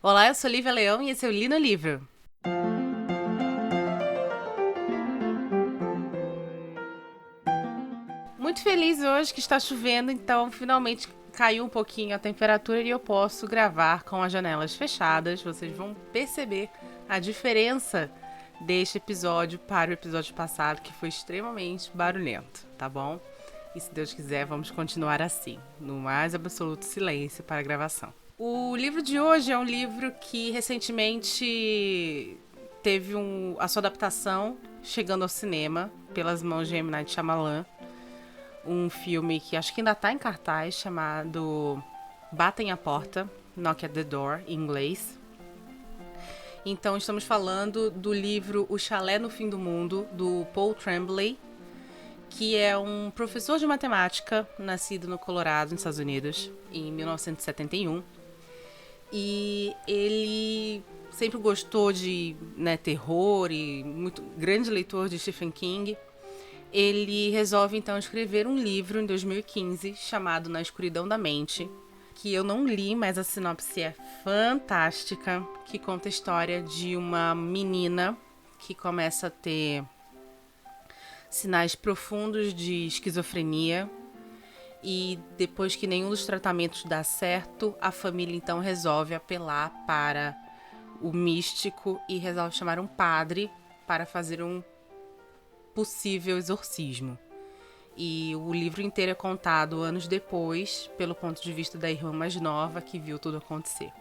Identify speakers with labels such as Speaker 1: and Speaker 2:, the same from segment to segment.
Speaker 1: Olá, eu sou Lívia Leão e esse é o Li no Livro. Muito feliz hoje que está chovendo, então finalmente caiu um pouquinho a temperatura e eu posso gravar com as janelas fechadas. Vocês vão perceber a diferença deste episódio para o episódio passado, que foi extremamente barulhento, tá bom? E se Deus quiser, vamos continuar assim, no mais absoluto silêncio para a gravação. O livro de hoje é um livro que recentemente teve a sua adaptação chegando ao cinema pelas mãos de M. Night Shyamalan. Um filme que acho que ainda está em cartaz, chamado Batem a Porta, Knock at the Door, em inglês. Então estamos falando do livro O Chalé no Fim do Mundo, do Paul Tremblay, que é um professor de matemática nascido no Colorado, nos Estados Unidos, em 1971. E ele sempre gostou de terror e muito grande leitor de Stephen King. Ele resolve então escrever um livro em 2015 chamado Na Escuridão da Mente, que eu não li, mas a sinopse é fantástica, que conta a história de uma menina que começa a ter sinais profundos de esquizofrenia. E depois que nenhum dos tratamentos dá certo, a família então resolve apelar para o místico e resolve chamar um padre para fazer um possível exorcismo. E o livro inteiro é contado anos depois, pelo ponto de vista da irmã mais nova que viu tudo acontecer.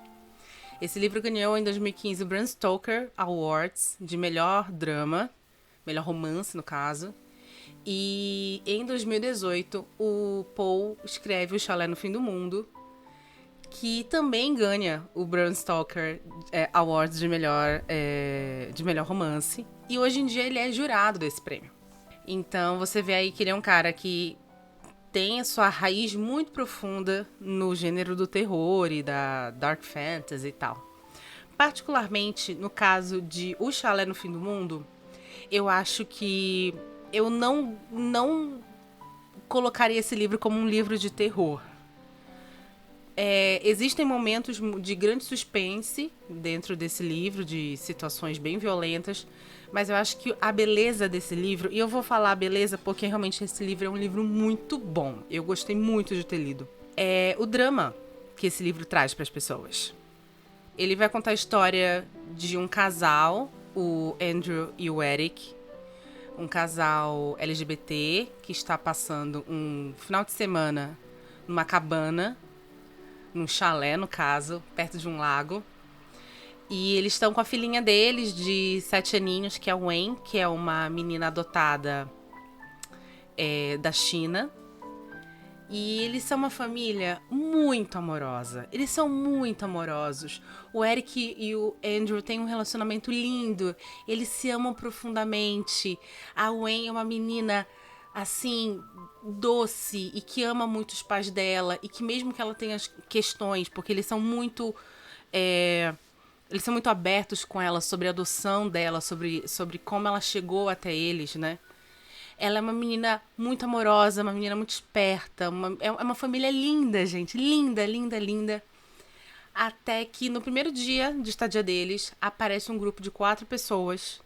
Speaker 1: Esse livro ganhou em 2015 o Bram Stoker Awards de melhor drama, melhor romance no caso. E em 2018, o Paul escreve O Chalé no Fim do Mundo, que também ganha o Bram Stoker Awards de melhor romance. E hoje em dia ele é jurado desse prêmio. Então você vê aí que ele é um cara que tem a sua raiz muito profunda no gênero do terror e da dark fantasy e tal. Particularmente no caso de O Chalé no Fim do Mundo, eu acho que eu não colocaria esse livro como um livro de terror. Existem momentos de grande suspense dentro desse livro, de situações bem violentas, mas eu acho que a beleza desse livro, e eu vou falar a beleza porque realmente esse livro é um livro muito bom, eu gostei muito de ter lido, é o drama que esse livro traz para as pessoas. Ele vai contar a história de um casal, o Andrew e o Eric, um casal LGBT que está passando um final de semana numa cabana, num chalé, no caso, perto de um lago. E eles estão com a filhinha deles, de 7 aninhos, que é a Wen, que é uma menina adotada da China. E eles são uma família muito amorosa. Eles são muito amorosos. O Eric e o Andrew têm um relacionamento lindo. Eles se amam profundamente. A Wen é uma menina, assim, doce e que ama muito os pais dela. E que mesmo que ela tenha as questões, porque eles são muito abertos com ela sobre a adoção dela, sobre como ela chegou até eles, né? Ela é uma menina muito amorosa, uma menina muito esperta. É uma família linda, gente. Linda, linda, linda. Até que no primeiro dia de estadia deles, aparece um grupo de 4 pessoas.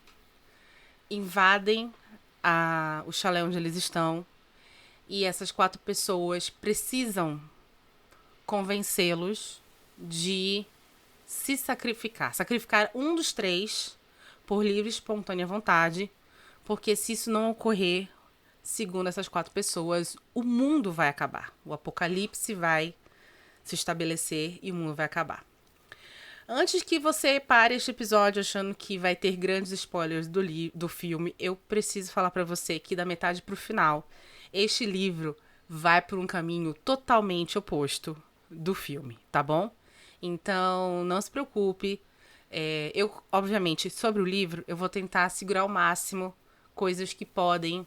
Speaker 1: Invadem o chalé onde eles estão. E essas 4 pessoas precisam convencê-los de se sacrificar. Sacrificar um dos 3 por livre e espontânea vontade. Porque se isso não ocorrer, segundo essas 4 pessoas, o mundo vai acabar. O apocalipse vai se estabelecer e o mundo vai acabar. Antes que você pare este episódio achando que vai ter grandes spoilers do filme, eu preciso falar pra você que da metade pro final, este livro vai por um caminho totalmente oposto do filme, tá bom? Então, não se preocupe. Obviamente, sobre o livro, eu vou tentar segurar ao máximo coisas que podem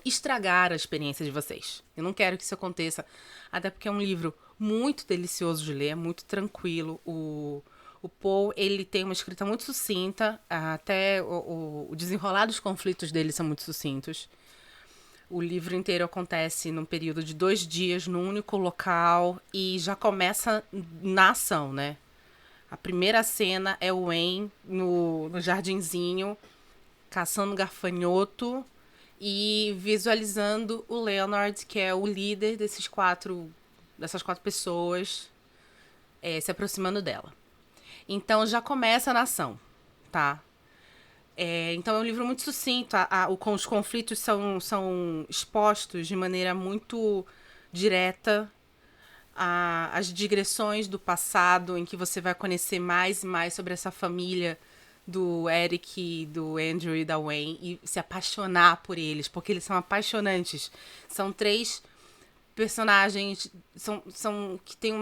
Speaker 1: estragar a experiência de vocês. Eu não quero que isso aconteça, até porque é um livro muito delicioso de ler, muito tranquilo. O Paul, ele tem uma escrita muito sucinta, até o desenrolar dos conflitos dele são muito sucintos. O livro inteiro acontece num período de 2 dias, num único local, e já começa na ação, né? A primeira cena é o Wayne no jardinzinho, caçando gafanhoto e visualizando o Leonard, que é o líder dessas quatro pessoas, se aproximando dela. Então já começa a ação, tá? Então é um livro muito sucinto. Os conflitos são expostos de maneira muito direta. As digressões do passado, em que você vai conhecer mais e mais sobre essa família do Eric, do Andrew e da Wayne, e se apaixonar por eles, porque eles são apaixonantes. São 3 personagens que tem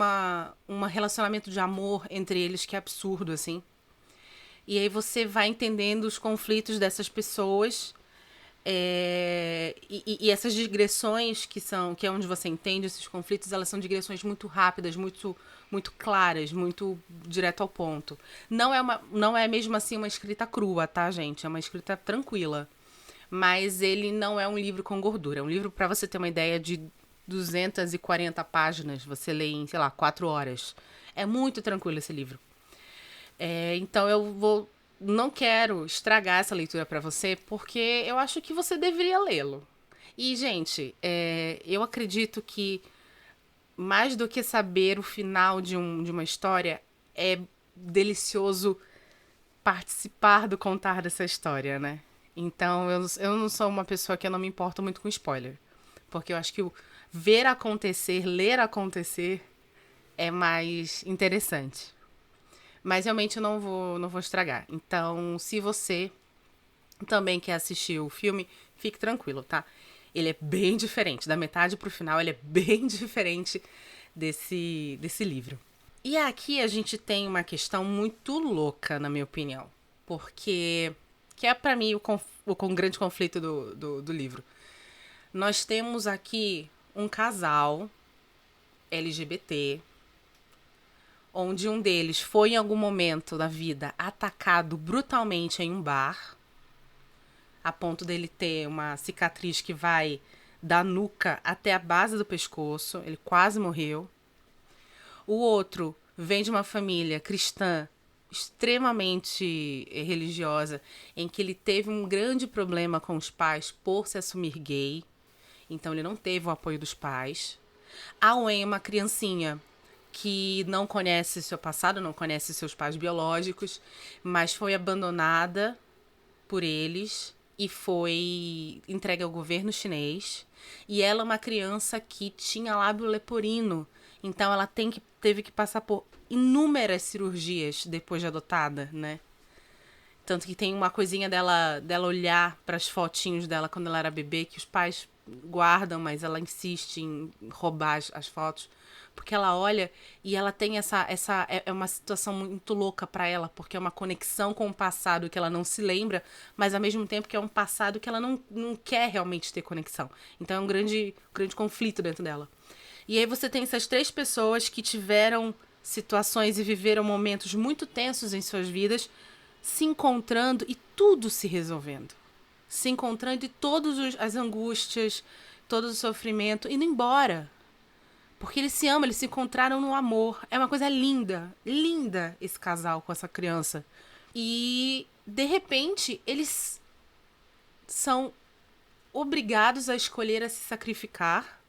Speaker 1: um relacionamento de amor entre eles que é absurdo, assim. E aí você vai entendendo os conflitos dessas pessoas. E essas digressões que é onde você entende esses conflitos, elas são digressões muito rápidas, muito, muito claras, muito direto ao ponto. Não é mesmo assim uma escrita crua, tá, gente? É uma escrita tranquila. Mas ele não é um livro com gordura. É um livro, para você ter uma ideia, de 240 páginas. Você lê em, sei lá, 4 horas. É muito tranquilo esse livro. Então não quero estragar essa leitura para você, porque eu acho que você deveria lê-lo. E, gente, eu acredito que mais do que saber o final de uma história, é delicioso participar do contar dessa história, né? Então, eu não sou uma pessoa que eu não me importo muito com spoiler. Porque eu acho que o ver acontecer, ler acontecer, é mais interessante. Mas realmente eu não vou estragar. Então, se você também quer assistir o filme, fique tranquilo, tá? Ele é bem diferente. Da metade pro final, ele é bem diferente desse livro. E aqui a gente tem uma questão muito louca, na minha opinião. Porque, que é pra mim o grande conflito do livro. Nós temos aqui um casal LGBT, onde um deles foi em algum momento da vida atacado brutalmente em um bar, a ponto dele ter uma cicatriz que vai da nuca até a base do pescoço. Ele quase morreu. O outro vem de uma família cristã extremamente religiosa, em que ele teve um grande problema com os pais por se assumir gay. Então ele não teve o apoio dos pais. A Wen é uma criancinha que não conhece seu passado, não conhece seus pais biológicos, mas foi abandonada por eles e foi entregue ao governo chinês. E ela é uma criança que tinha lábio leporino, então ela teve que passar por inúmeras cirurgias depois de adotada, né? Tanto que tem uma coisinha dela olhar para as fotinhos dela quando ela era bebê, que os pais guardam, mas ela insiste em roubar as fotos. Porque ela olha e ela tem é uma situação muito louca para ela, porque é uma conexão com o passado que ela não se lembra, mas ao mesmo tempo que é um passado que ela não quer realmente ter conexão. Então é um grande conflito dentro dela. E aí você tem essas 3 pessoas que tiveram situações e viveram momentos muito tensos em suas vidas, se encontrando e tudo se resolvendo. Se encontrando e todas as angústias, todo o sofrimento indo embora. Porque eles se amam, eles se encontraram no amor. É uma coisa linda, linda esse casal com essa criança. E, de repente, eles são obrigados a escolher a se sacrificar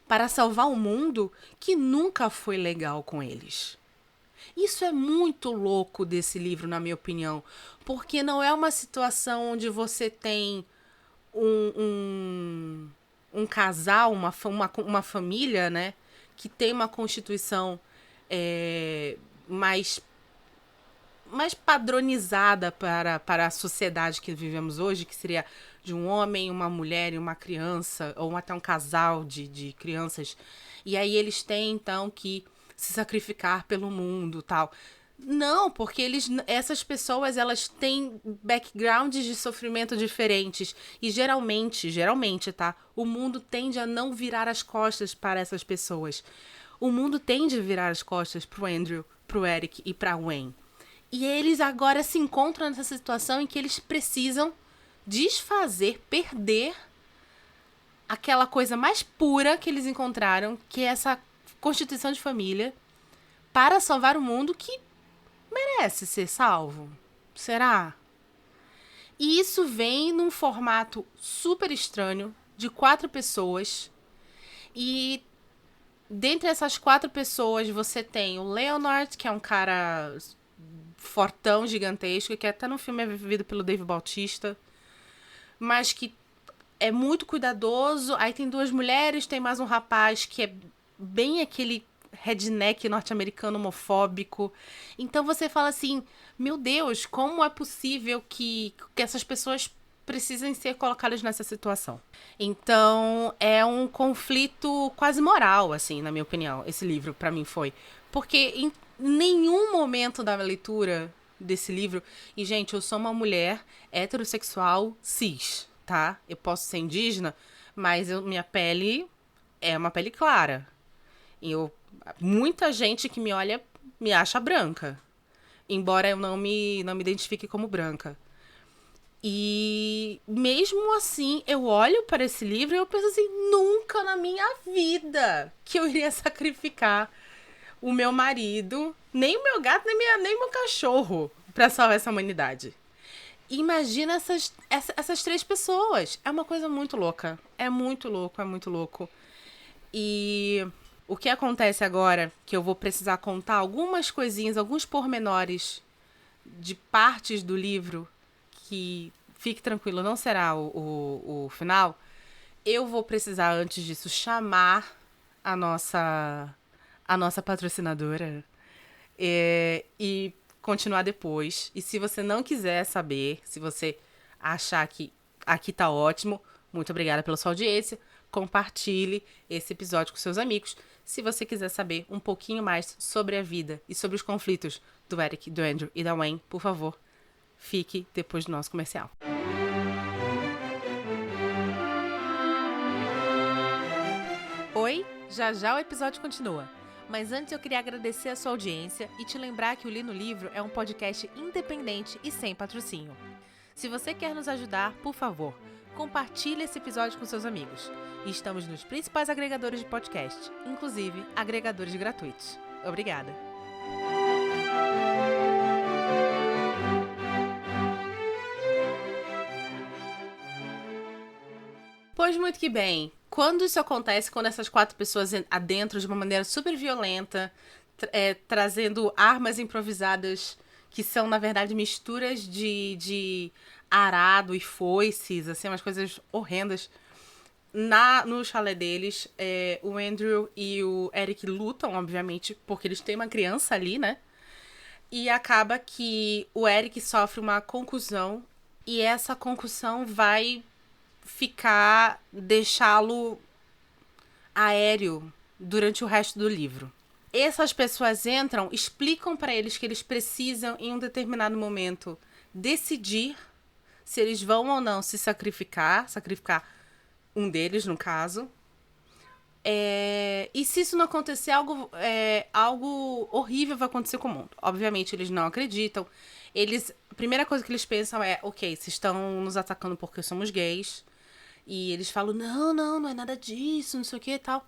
Speaker 1: para salvar um mundo que nunca foi legal com eles. Isso é muito louco desse livro, na minha opinião, porque não é uma situação onde você tem um casal, uma família, né, que tem uma constituição mais padronizada para a sociedade que vivemos hoje, que seria de um homem, uma mulher e uma criança, ou até um casal de crianças. E aí eles têm, então, que se sacrificar pelo mundo, tal. Não, porque essas pessoas, elas têm backgrounds de sofrimento diferentes. E geralmente, tá? O mundo tende a não virar as costas para essas pessoas. O mundo tende a virar as costas pro Andrew, pro Eric e pra Wayne. E eles agora se encontram nessa situação em que eles precisam perder aquela coisa mais pura que eles encontraram, que é essa constituição de família, para salvar o mundo que merece ser salvo. Será? E isso vem num formato super estranho, de 4 pessoas. E dentre essas 4 pessoas, você tem o Leonard, que é um cara fortão, gigantesco, que até no filme é vivido pelo Dave Bautista, mas que é muito cuidadoso. Aí tem 2 mulheres, tem mais um rapaz que é bem aquele redneck norte-americano homofóbico. Então você fala assim, meu Deus, como é possível que essas pessoas precisem ser colocadas nessa situação? Então é um conflito quase moral, assim, na minha opinião, esse livro pra mim foi. Porque em nenhum momento da leitura desse livro, e gente, eu sou uma mulher heterossexual cis, tá? Eu posso ser indígena, mas minha pele é uma pele clara. E muita gente que me olha me acha branca. Embora eu não me identifique como branca. E mesmo assim, eu olho para esse livro e eu penso assim, nunca na minha vida que eu iria sacrificar o meu marido, nem o meu gato, nem o meu cachorro para salvar essa humanidade. Imagina essas 3 pessoas. É uma coisa muito louca. É muito louco, é muito louco. E o que acontece agora, que eu vou precisar contar algumas coisinhas, alguns pormenores de partes do livro, que fique tranquilo, não será o final. Eu vou precisar, antes disso, chamar a nossa patrocinadora e continuar depois. E se você não quiser saber, se você achar que aqui tá ótimo, muito obrigada pela sua audiência. Compartilhe esse episódio com seus amigos. Se você quiser saber um pouquinho mais sobre a vida e sobre os conflitos do Eric, do Andrew e da Wayne, por favor, fique depois do nosso comercial. Oi, já já o episódio continua. Mas antes eu queria agradecer a sua audiência e te lembrar que o Li no Livro é um podcast independente e sem patrocínio. Se você quer nos ajudar, por favor, compartilhe esse episódio com seus amigos. E estamos nos principais agregadores de podcast, inclusive agregadores gratuitos. Obrigada! Pois muito que bem. Quando isso acontece, quando essas 4 pessoas adentram de uma maneira super violenta, trazendo armas improvisadas que são, na verdade, misturas de arado e foices, assim, umas coisas horrendas. No chalé deles, o Andrew e o Eric lutam, obviamente, porque eles têm uma criança ali, né? E acaba que o Eric sofre uma concussão e essa concussão vai deixá-lo aéreo durante o resto do livro. Essas pessoas entram, explicam para eles que eles precisam, em um determinado momento, decidir se eles vão ou não se sacrificar um deles, no caso. E se isso não acontecer, algo horrível vai acontecer com o mundo. Obviamente, eles não acreditam. A primeira coisa que eles pensam é, ok, vocês estão nos atacando porque somos gays. E eles falam, não é nada disso, não sei o que e tal.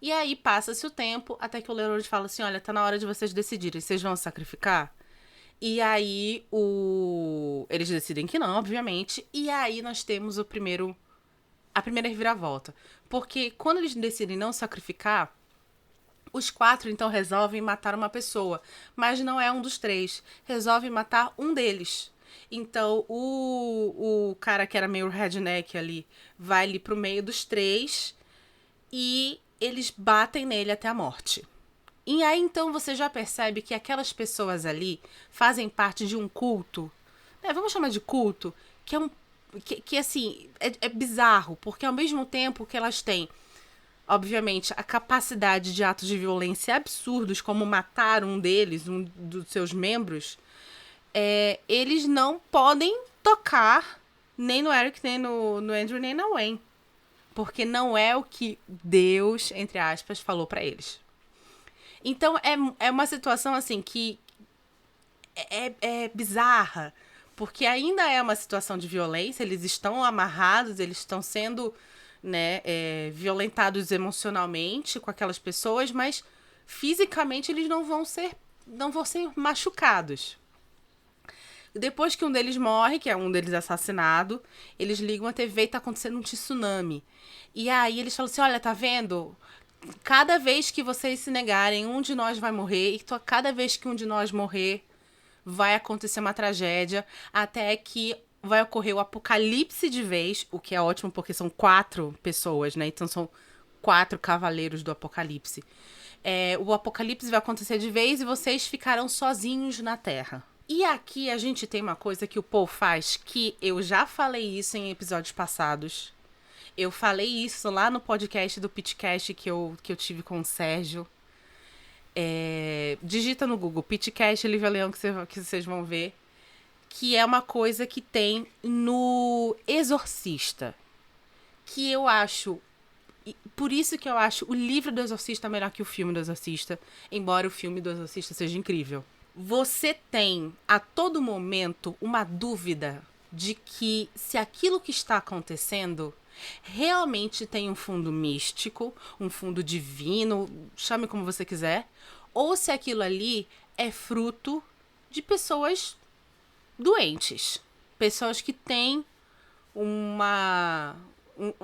Speaker 1: E aí passa-se o tempo, até que o Leonard fala assim, olha, tá na hora de vocês decidirem, vocês vão sacrificar? E aí eles decidem que não, obviamente. E aí nós temos a primeira reviravolta. Porque quando eles decidem não sacrificar, os 4 então resolvem matar uma pessoa. Mas não é um dos 3. Resolvem matar um deles. Então, o cara que era meio redneck ali vai ali pro meio dos 3 e eles batem nele até a morte. E aí, então, você já percebe que aquelas pessoas ali fazem parte de um culto, né? Vamos chamar de culto, que é assim, é bizarro, porque ao mesmo tempo que elas têm, obviamente, a capacidade de atos de violência absurdos, como matar um deles, um dos seus membros, eles não podem tocar nem no Eric, nem no Andrew, nem na Wayne. Porque não é o que Deus, entre aspas, falou pra eles. Então, é uma situação, assim, que é bizarra. Porque ainda é uma situação de violência, eles estão amarrados, eles estão sendo, né, violentados emocionalmente com aquelas pessoas, mas fisicamente eles não vão ser machucados. Depois que um deles morre, que é um deles assassinado, eles ligam a TV e tá acontecendo um tsunami. E aí eles falam assim, olha, tá vendo? Cada vez que vocês se negarem, um de nós vai morrer. E cada vez que um de nós morrer, vai acontecer uma tragédia. Até que vai ocorrer o apocalipse de vez. O que é ótimo, porque são 4 pessoas, né? Então são 4 cavaleiros do apocalipse. O apocalipse vai acontecer de vez e vocês ficarão sozinhos na Terra. E aqui a gente tem uma coisa que o Paul faz, que eu já falei isso em episódios passados. Eu falei isso lá no podcast do Pitcast que eu tive com o Sérgio. Digita no Google Pitcast Lívia Leão que vocês vão ver. Que é uma coisa que tem no Exorcista. Que eu acho... Por isso que eu acho o livro do Exorcista melhor que o filme do Exorcista. Embora o filme do Exorcista seja incrível. Você tem a todo momento uma dúvida de que se aquilo que está acontecendo realmente tem um fundo místico, um fundo divino, chame como você quiser, ou se aquilo ali é fruto de pessoas doentes, pessoas que têm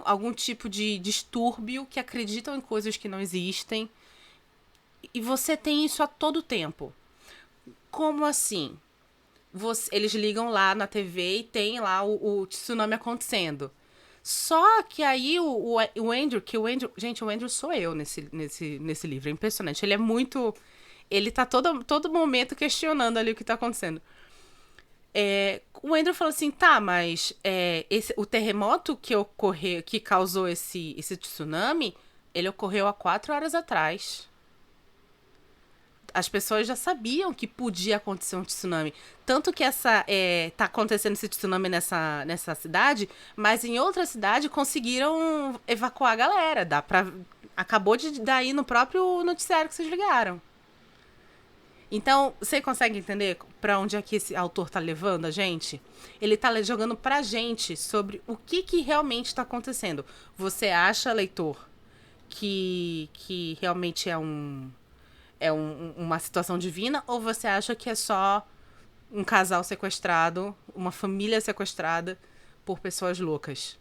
Speaker 1: algum tipo de distúrbio, que acreditam em coisas que não existem, e você tem isso a todo tempo. Como assim? Eles ligam lá na TV e tem lá o tsunami acontecendo. Só que aí o Andrew, gente, o Andrew sou eu nesse livro, é impressionante. Ele é muito... Ele tá todo momento questionando ali o que tá acontecendo. O Andrew fala assim, tá, mas o terremoto que causou esse tsunami, ele ocorreu há 4 horas atrás. As pessoas já sabiam que podia acontecer um tsunami. Tanto que tá acontecendo esse tsunami nessa cidade, mas em outra cidade conseguiram evacuar a galera. Acabou de dar aí no próprio noticiário que vocês ligaram. Então, você consegue entender pra onde é que esse autor tá levando a gente? Ele tá jogando pra gente sobre o que realmente tá acontecendo. Você acha, leitor, que realmente é uma situação divina, ou você acha que é só um casal sequestrado, uma família sequestrada por pessoas loucas?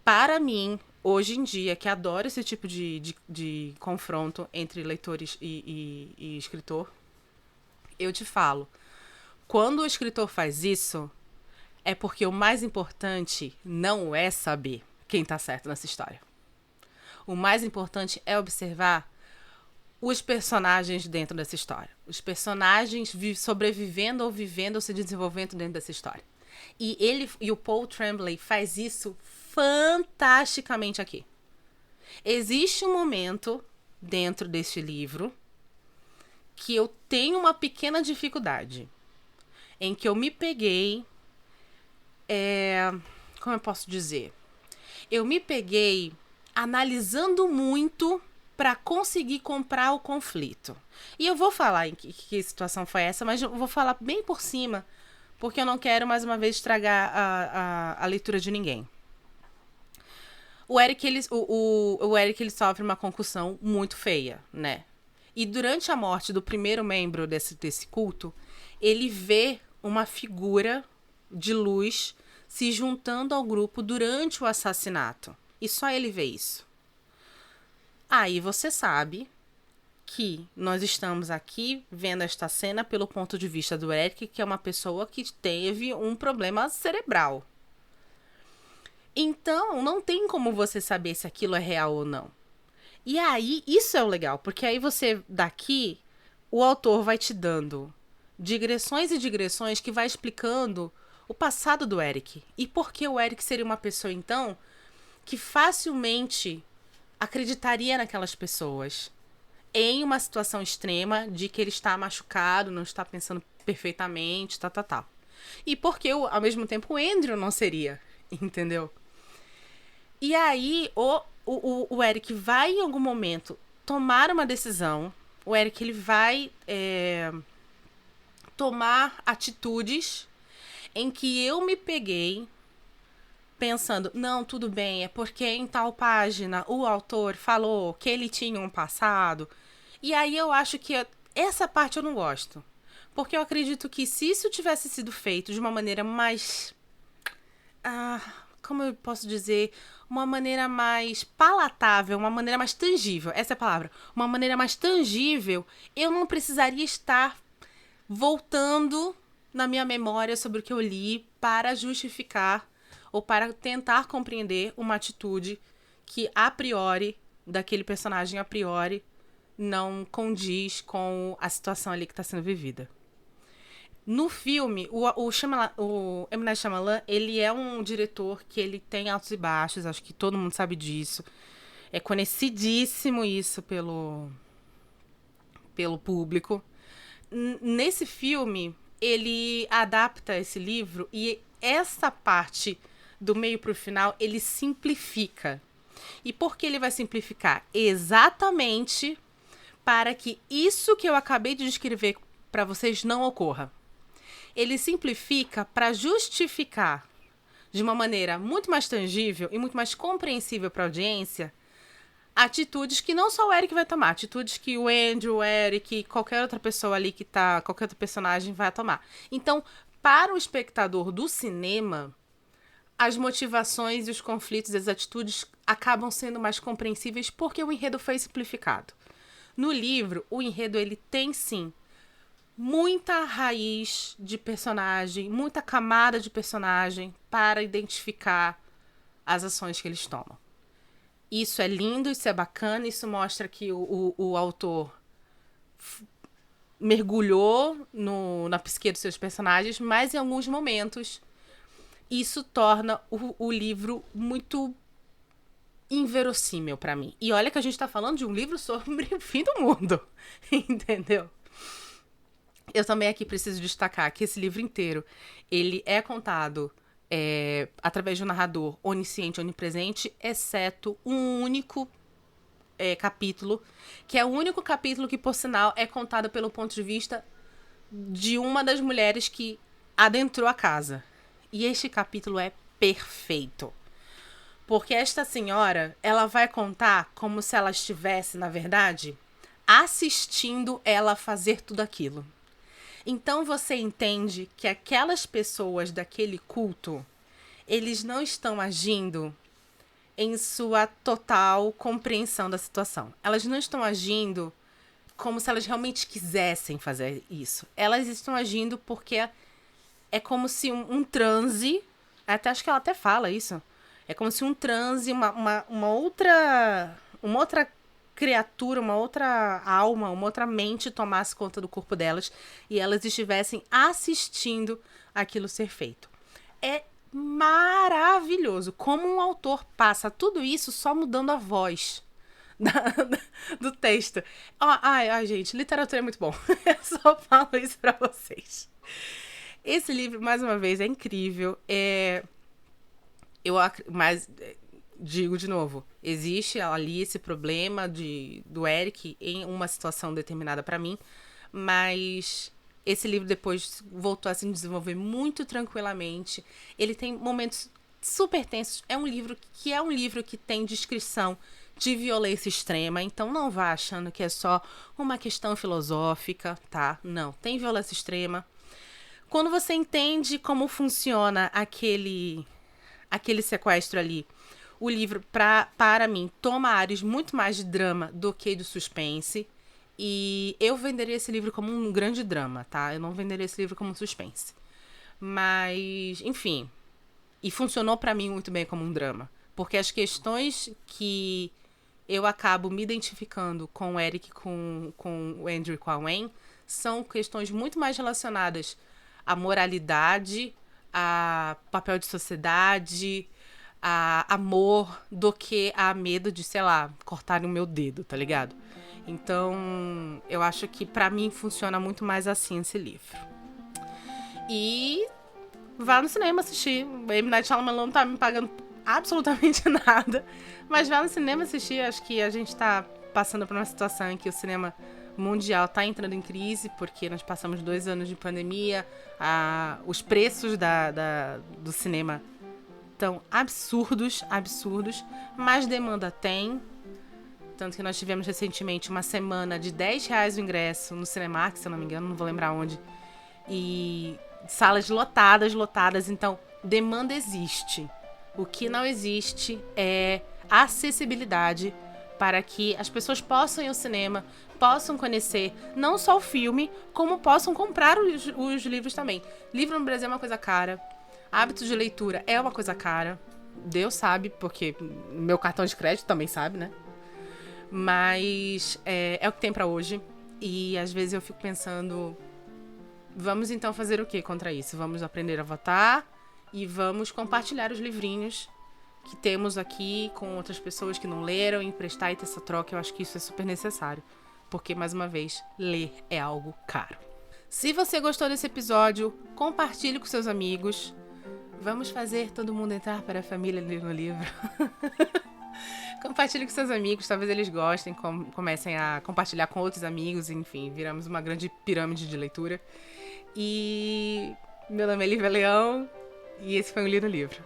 Speaker 1: Para mim, hoje em dia, que adoro esse tipo de confronto entre leitores e escritor, eu te falo, quando o escritor faz isso, é porque o mais importante não é saber quem tá certo nessa história. O mais importante é observar os personagens dentro dessa história. Os personagens sobrevivendo ou vivendo ou se desenvolvendo dentro dessa história. E o Paul Tremblay faz isso fantasticamente aqui. Existe um momento dentro deste livro que eu tenho uma pequena dificuldade. Em que eu me peguei... como eu posso dizer? Eu me peguei analisando muito para conseguir comprar o conflito. E eu vou falar em que situação foi essa, mas eu vou falar bem por cima, porque eu não quero, mais uma vez, estragar a leitura de ninguém. O Eric, ele sofre uma concussão muito feia, né? E durante a morte do primeiro membro desse culto, ele vê uma figura de luz se juntando ao grupo durante o assassinato. E só ele vê isso. Aí você sabe que nós estamos aqui vendo esta cena pelo ponto de vista do Eric, que é uma pessoa que teve um problema cerebral. Então, não tem como você saber se aquilo é real ou não. E aí, isso é o legal, porque aí você, daqui, o autor vai te dando digressões e digressões que vai explicando o passado do Eric. E por que o Eric seria uma pessoa, então, que facilmente acreditaria naquelas pessoas em uma situação extrema de que ele está machucado, não está pensando perfeitamente, tal. E porque, ao mesmo tempo, o Andrew não seria, entendeu? E aí, o Eric vai, em algum momento, tomar uma decisão. O Eric, ele vai tomar atitudes em que eu me peguei pensando, não, tudo bem, é porque em tal página o autor falou que ele tinha um passado. E aí eu acho que essa parte eu não gosto. Porque eu acredito que se isso tivesse sido feito de uma maneira mais... como eu posso dizer? Uma maneira mais palatável, uma maneira mais tangível. Essa é a palavra. Uma maneira mais tangível, eu não precisaria estar voltando na minha memória sobre o que eu li para justificar ou para tentar compreender uma atitude que a priori, daquele personagem a priori, não condiz com a situação ali que está sendo vivida. No filme, o M. Night Shyamalan, ele é um diretor que ele tem altos e baixos, acho que todo mundo sabe disso. É conhecidíssimo isso pelo público. Nesse filme, ele adapta esse livro e essa parte do meio pro final, ele simplifica. E por que ele vai simplificar? Exatamente para que isso que eu acabei de descrever para vocês não ocorra. Ele simplifica para justificar de uma maneira muito mais tangível e muito mais compreensível para a audiência atitudes que não só o Eric vai tomar, atitudes que o Andrew, o Eric, qualquer outra pessoa ali que tá, qualquer outro personagem vai tomar. Então, para o espectador do cinema, as motivações e os conflitos, as atitudes acabam sendo mais compreensíveis porque o enredo foi simplificado. No livro, o enredo ele tem sim muita raiz de personagem, muita camada de personagem para identificar as ações que eles tomam. Isso é lindo, isso é bacana, isso mostra que o autor mergulhou na psique dos seus personagens, mas em alguns momentos isso torna o livro muito inverossímil pra mim. E olha que a gente tá falando de um livro sobre o fim do mundo, entendeu? Eu também aqui preciso destacar que esse livro inteiro, ele é contado através de um narrador onisciente, onipresente, exceto um único capítulo, que é o único capítulo que, por sinal, é contado pelo ponto de vista de uma das mulheres que adentrou a casa. E este capítulo é perfeito. Porque esta senhora, ela vai contar como se ela estivesse, na verdade, assistindo ela fazer tudo aquilo. Então você entende que aquelas pessoas daquele culto, eles não estão agindo em sua total compreensão da situação. Elas não estão agindo como se elas realmente quisessem fazer isso. Elas estão agindo porque é como se um transe, até acho que ela até fala isso, é como se um transe, uma outra criatura, uma outra alma, uma outra mente tomasse conta do corpo delas e elas estivessem assistindo aquilo ser feito. É maravilhoso como um autor passa tudo isso só mudando a voz do texto. Ai, gente, literatura é muito bom. Eu só falo isso pra vocês. Esse livro, mais uma vez, é incrível. Mas digo de novo, existe ali esse problema do Eric em uma situação determinada pra mim, mas esse livro depois voltou a se desenvolver muito tranquilamente. Ele tem momentos super tensos. É um livro que tem descrição de violência extrema, então não vá achando que é só uma questão filosófica, tá? Não, tem violência extrema. Quando você entende como funciona aquele sequestro ali, o livro, para mim, toma áreas muito mais de drama do que de suspense. E eu venderia esse livro como um grande drama, tá? Eu não venderia esse livro como um suspense. Mas, enfim. E funcionou pra mim muito bem como um drama. Porque as questões que eu acabo me identificando com o Eric, com o Andrew e com a Wen, são questões muito mais relacionadas à moralidade, a papel de sociedade, a amor, do que a medo de, sei lá, cortarem o meu dedo, tá ligado? Então, eu acho que pra mim funciona muito mais assim esse livro. E vá no cinema assistir. O M. Night Shyamalan não tá me pagando absolutamente nada, mas vá no cinema assistir. Acho que a gente tá passando por uma situação em que o cinema mundial tá entrando em crise, porque nós passamos 2 anos de pandemia, os preços do cinema estão absurdos, mas demanda tem. Tanto que nós tivemos recentemente uma semana de R$10 o ingresso no Cinemark, se eu não me engano, não vou lembrar onde. E salas lotadas. Então, demanda existe. O que não existe é acessibilidade para que as pessoas possam ir ao cinema, possam conhecer não só o filme, como possam comprar os livros também. Livro no Brasil é uma coisa cara. Hábito de leitura é uma coisa cara. Deus sabe, porque meu cartão de crédito também sabe, né? Mas é o que tem pra hoje. E às vezes eu fico pensando, vamos então fazer o que contra isso? Vamos aprender a votar e vamos compartilhar os livrinhos que temos aqui com outras pessoas que não leram, emprestar e ter essa troca. Eu acho que isso é super necessário. Porque, mais uma vez, ler é algo caro. Se você gostou desse episódio, compartilhe com seus amigos. Vamos fazer todo mundo entrar para a família ler no livro. Compartilhe com seus amigos, talvez eles gostem, comecem a compartilhar com outros amigos, enfim, viramos uma grande pirâmide de leitura. E meu nome é Lívia Leão e esse foi o Li no Livro.